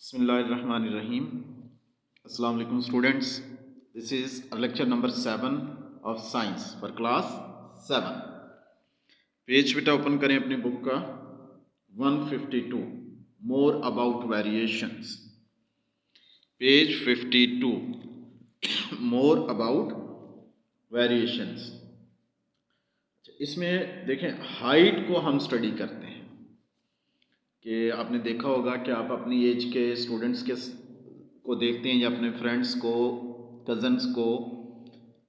Bismillahirrahmanirrahim. Assalamu alaikum students. This is lecture number 7 of science for class 7. Page बेटा open करें अपनी book का 152 more about variations. Page 52 more about variations. इसमें देखें height को हम स्टडी करते हैं कि आपने देखा होगा कि आप अपनी एज के स्टूडेंट्स को देखते हैं या अपने फ्रेंड्स को, कज़न्स को,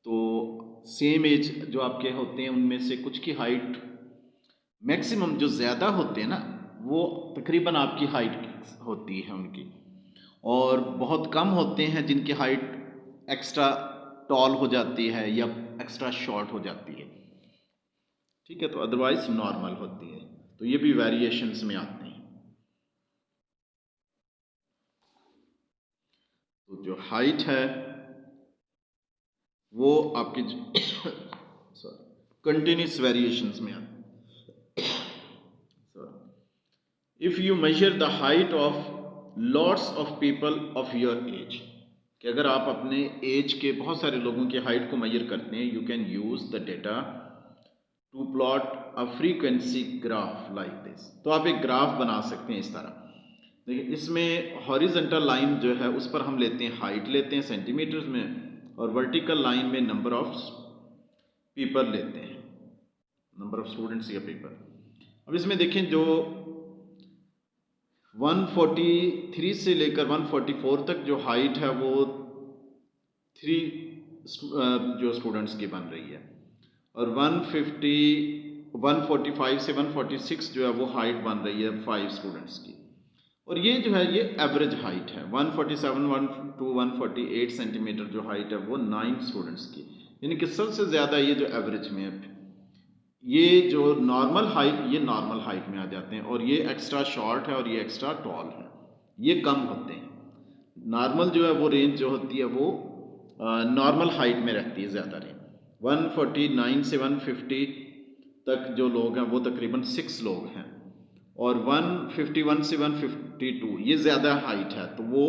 तो सेम एज जो आपके होते हैं उनमें से कुछ की हाइट मैक्सिमम जो ज़्यादा होते हैं ना वो तकरीबन आपकी हाइट होती है उनकी, और बहुत कम होते हैं जिनकी हाइट एक्स्ट्रा टॉल हो जाती है या एक्स्ट्रा शॉर्ट हो जाती है. ठीक है, तो अदरवाइज नॉर्मल होती है. तो ये भी वेरिएशंस में आते हैं. तो जो हाइट है वो आपकी कंटिन्यूस वेरिएशंस में आती है. If you measure the height of lots of people of your age, कि अगर आप अपने एज के बहुत सारे लोगों की हाइट को मेजर करते हैं, you can use the data to plot a frequency graph like this. तो आप एक ग्राफ बना सकते हैं इस तरह. देखिए, इसमें हॉरिजॉन्टल लाइन जो है उस पर हम लेते हैं हाइट लेते हैं सेंटीमीटर्स में, और वर्टिकल लाइन में नंबर ऑफ पीपल लेते हैं, नंबर ऑफ स्टूडेंट्स या पीपल. अब इसमें देखें जो 143 से लेकर 144 तक जो हाइट है वो 3 जो स्टूडेंट्स की बन रही है, और 145 से 146 जो है वो हाइट बन रही है 5 स्टूडेंट्स की. और ये जो है ये एवरेज हाइट है. 147 टू 148 सेंटीमीटर जो हाइट है वो 9 स्टूडेंट्स की, यानी कि सबसे ज़्यादा ये जो एवरेज में है. ये जो नॉर्मल हाइट, ये नॉर्मल हाइट में आ जाते हैं, और ये एक्स्ट्रा शॉर्ट है और ये एक्स्ट्रा टॉल है, ये कम होते हैं. नॉर्मल जो है वो रेंज जो होती है वो नॉर्मल हाइट में रहती है ज़्यादा रेंज. 149 से 150 तक जो लोग हैं वो तकरीबन 6 लोग हैं, और 151 से 152 ये ज़्यादा हाइट है, तो वो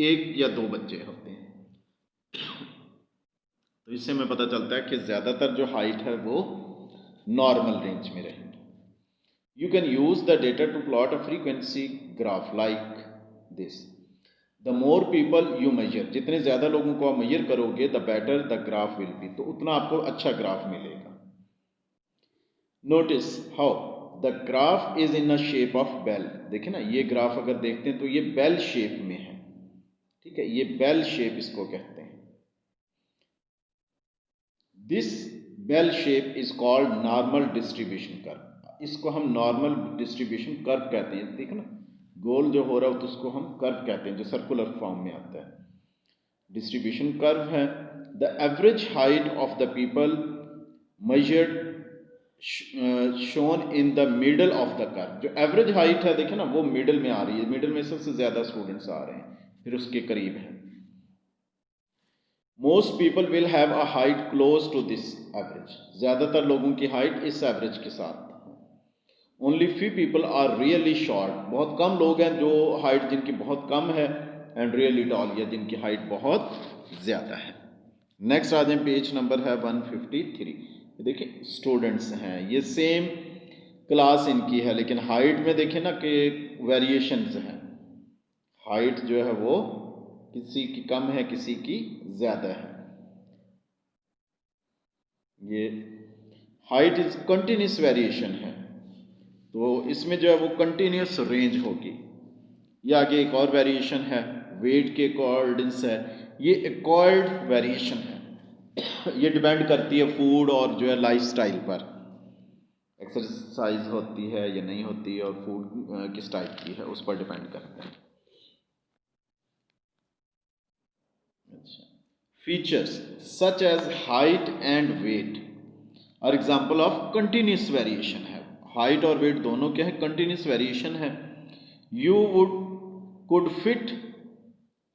1 या 2 बच्चे होते हैं. तो इससे हमें पता चलता है कि ज़्यादातर जो हाइट है वो नॉर्मल रेंज में रहेंगे. You can use the data to plot a frequency graph like this. The more people you measure, जितने ज़्यादा लोगों को आप मेजर करोगे the better the graph will be, तो उतना आपको अच्छा ग्राफ मिलेगा. Notice how the graph is in a shape of bell. देखिए ना, ये ग्राफ अगर देखते हैं तो ये बेल शेप में है. ठीक है, ये बेल शेप इसको कहते हैं. This bell shape is called normal distribution curve. इसको हम नॉर्मल डिस्ट्रीब्यूशन कर्व कहते हैं. देखो ना, गोल जो हो रहा है तो उसको हम कर्व कहते हैं, जो सर्कुलर फॉर्म में आता है. डिस्ट्रीब्यूशन कर्व है. The average height of the people measured shown in the middle of the curve. जो एवरेज हाइट है देखे ना वो मिडल में आ रही है, मिडल में सबसे ज्यादा स्टूडेंट्स आ रहे हैं, फिर उसके करीब है. Most people will have a height close to this average. ज्यादातर लोगों की हाइट इस एवरेज के साथ. Only few people are really short. बहुत कम लोग हैं जो हाइट जिनकी बहुत कम है, एंड रियली टॉल या जिनकी हाइट बहुत ज्यादा है. नेक्स्ट आ जाए, पेज नंबर है 153. देखिए स्टूडेंट्स हैं, ये सेम क्लास इनकी है, लेकिन हाइट में देखें ना कि वेरिएशंस हैं. हाइट जो है वो किसी की कम है, किसी की ज़्यादा है. ये हाइट इज कंटिन्यूस वेरिएशन है, तो इसमें जो है वो कंटिन्यूस रेंज होगी. ये आगे एक और वेरिएशन है, वेट के अकॉर्डिंग्स है. ये एक्वायर्ड वेरिएशन है. ये डिपेंड करती है फूड और जो है लाइफस्टाइल पर. एक्सरसाइज होती है या नहीं होती, और फूड किस टाइप की है उस पर डिपेंड करता है. Features such as height and weight are example of continuous variation है. हाइट और वेट दोनों क्या है, कंटिन्यूस वेरिएशन है. You would could fit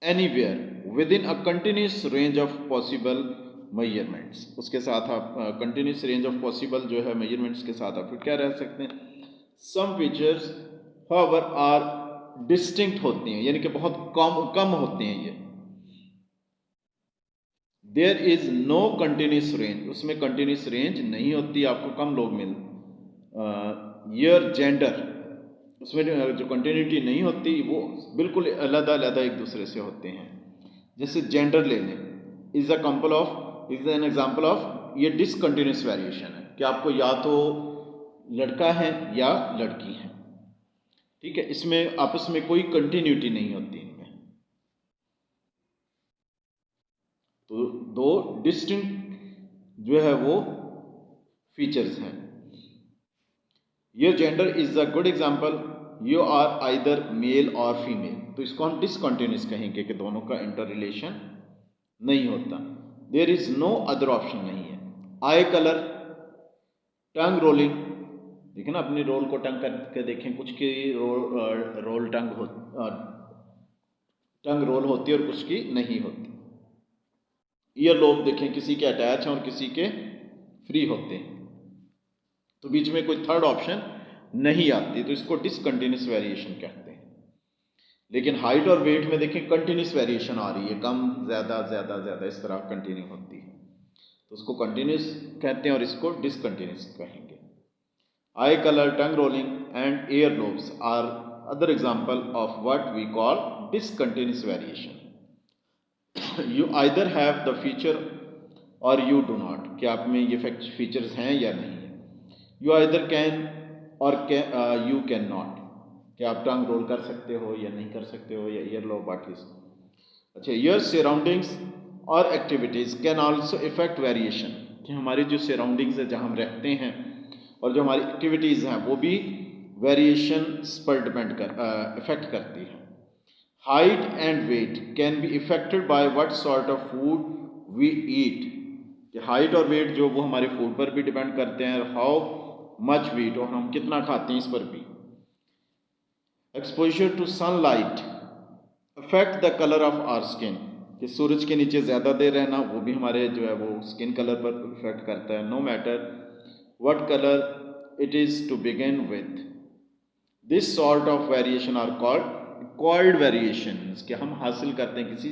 anywhere within a continuous range of possible measurements. उसके साथ आप कंटिन्यूस रेंज ऑफ पॉसिबल जो है मेजरमेंट्स के साथ आप क्या रह सकते हैं. Some features however are distinct होती हैं, यानी कि बहुत कम होते हैं ये। There is no continuous range, उसमें कंटिन्यूस रेंज नहीं होती, आपको कम लोग मिल। योर जेंडर, उसमें जो कंटिन्यूटी नहीं होती वो बिल्कुल अलग अलग एक दूसरे से होते हैं। जैसे जेंडर ले लें, इज एन एग्जाम्पल ऑफ, ये डिसकंटिन्यूस वेरिएशन है कि आपको या तो लड़का है या लड़की है, ठीक है, इसमें आपस में कोई कंटिन्यूटी नहीं होती इनमें। तो दो डिस्टिंक्ट जो है वो फीचर्स हैं। Your gender is a good example, you are either male or female, तो इसको हम डिसकंटिन्यूस कहेंगे कि दोनों का इंटर रिलेशन नहीं होता। There is no other option नहीं है। आई कलर, टंग रोलिंग, देखिए ना, अपनी रोल को टंग करके देखें, कुछ की रोल टंग रोल होती है और कुछ की नहीं होती। ईयर लोब देखें, किसी के अटैच हैं और किसी के फ्री होते हैं, तो बीच में कोई थर्ड ऑप्शन नहीं आती, तो इसको डिसकंटिन्यूस वेरिएशन कहते हैं। लेकिन हाइट और वेट में देखें कंटिन्यूस वेरिएशन आ रही है, कम ज़्यादा ज़्यादा ज़्यादा इस तरह कंटिन्यू होती है, तो उसको कंटिन्यूस कहते हैं और इसको डिसकंटिन्यूस कहेंगे। Eye colour, tongue rolling and ear lobes are other example of what we call discontinuous variation. You either have the feature or you do not, कि आप में ये फीचर्स हैं या नहीं है। You either can or you can not, कि आप टंग रोल कर सकते हो या नहीं कर सकते हो, या ईयर लोब बाकी। अच्छा, योर सराउंडिंग्स और activities can also effect variation, कि हमारी जो सराउंडिंग्स है, जहाँ हम रहते हैं, और जो हमारी एक्टिविटीज़ हैं वो भी वेरिएशन पर डिपेंड इफेक्ट करती है। Height and weight can be affected by what sort of food we eat, कि हाइट और वेट जो वो हमारे फूड पर भी डिपेंड करते हैं, हाउ मच वी ईट, और हम कितना खाते हैं इस पर भी। Exposure to sunlight affect the colour of our skin, कि सूरज के नीचे ज़्यादा देर रहना वो भी हमारे जो है वो स्किन कलर पर इफेक्ट करता है। No matter what colour it is to begin with, this sort of variation are called acquired variations, कि हम हासिल करते हैं किसी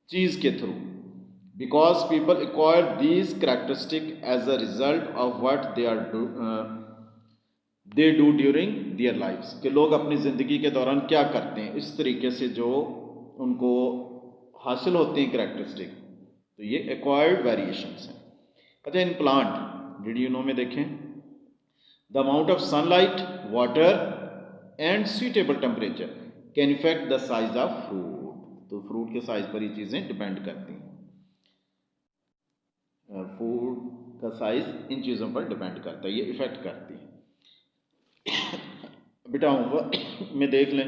चीज़ के through. Because people acquire these characteristic as a result of what they do during their lifes, कि लोग अपनी ज़िंदगी के दौरान क्या करते हैं, इस तरीके से जो उनको हासिल होते हैं कैरेक्टरिस्टिक, तो ये एक्वायर्ड वेरिएशंस हैं। अच्छा, इन प्लांट डीडीयूनो में देखें, the amount of sunlight, water and suitable temperature can effect the size of fruit, तो फ्रूट के साइज पर ये चीज़ें डिपेंड करती हैं। फूड का साइज इन चीज़ों पर डिपेंड करता है, ये इफेक्ट करती है। बेटा होमवर्क में देख लें,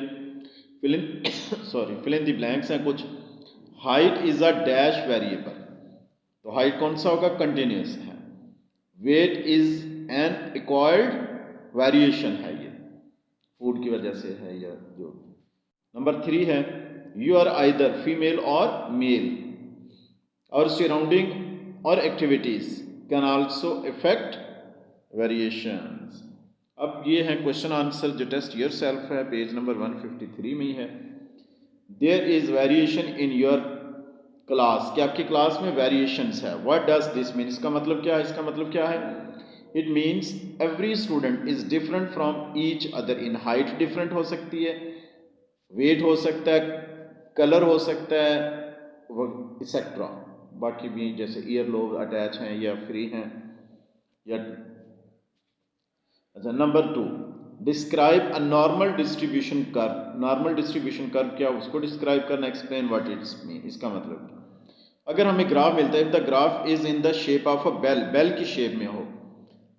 फिल इन द ब्लैंक्स हैं कुछ। Height is a dash variable, तो हाइट कौन सा होगा, कंटिन्यूस है। Wait is an acquired variation है, ये फूड की वजह से है, या जो। नंबर 3 है, you are either female or male, और सराउंडिंग और activities can also affect variations. अब ये है क्वेश्चन आंसर जो टेस्ट योर सेल्फ है, पेज नंबर 153 में ही है। There is variation in your class, कि आपकी क्लास में वेरिएशंस है। व्हाट डज दिस मीन, इसका मतलब क्या है, इसका मतलब क्या है, it means every student is different from each other in height, different हो सकती है, वेट हो सकता है, कलर हो सकता है, एक्सेट्रा, बाकी भी जैसे ईयर लोब अटैच हैं या फ्री हैं, या। अच्छा, number 2, describe a normal distribution curve. Normal distribution curve क्या, उसको डिस्क्राइब करना, एक्सप्लेन व्हाट इट्स मीन, इसका मतलब अगर हमें ग्राफ मिलता है, if the graph is in the shape of a bell, bell की शेप में हो,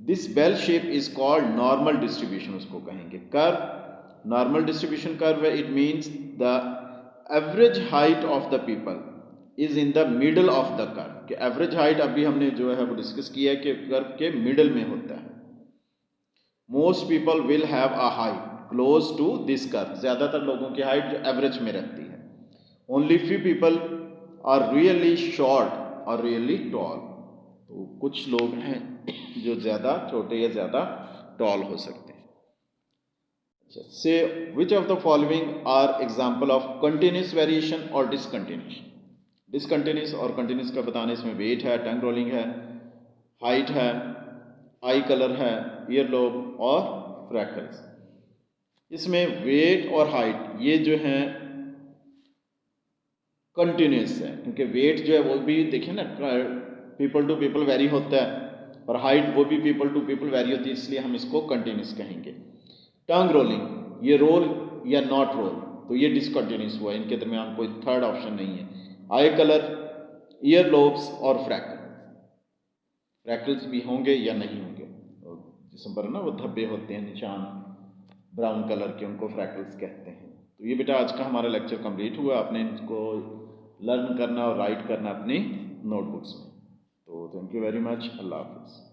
this bell shape is called normal distribution, उसको कहेंगे कर्व। नॉर्मल डिस्ट्रीब्यूशन कर्व है, it means the average height of the people is in the middle of the curve, कि average height अभी हमने जो है वो डिस्कस किया है कि कर्व के मिडल में होता है। Most people will have a height close to this curve, ज़्यादातर लोगों की हाइट जो एवरेज में रहती है। Only few people are really short और रियली टॉल, तो कुछ लोग हैं जो ज़्यादा छोटे या ज़्यादा टॉल हो सकते हैं। Say which of the following are example of continuous variation और डिसकंटिन्यूस। डिसकंटिन्यूस और कंटिन्यूस का बताने, इसमें वेट है, टंग रोलिंग है, हाइट है, आई कलर है, ईयर लोब और फ्रैकल्स। इसमें वेट और हाइट ये जो है कंटिन्यूस है, क्योंकि वेट जो है वो भी देखिए ना पीपल टू पीपल वेरी होता है, और हाइट वो भी पीपल टू पीपल वेरी होती है, इसलिए हम इसको कंटिन्यूस कहेंगे। टंग रोलिंग, ये रोल या नॉट रोल, तो ये डिसकंटिन्यूस हुआ, इनके दरमियान कोई थर्ड ऑप्शन नहीं है। आई कलर, ईयर लोब्स और फ्रैकल्स भी होंगे या नहीं होंगे, जिसम पर ना वो धब्बे होते हैं निशान ब्राउन कलर के, उनको फ्रैकल्स कहते हैं। तो ये बेटा आज का हमारा लेक्चर कंप्लीट हुआ। आपने इनको लर्न करना और राइट करना अपनी नोटबुक्स में। तो थैंक यू वेरी मच। अल्लाह हाफिज़।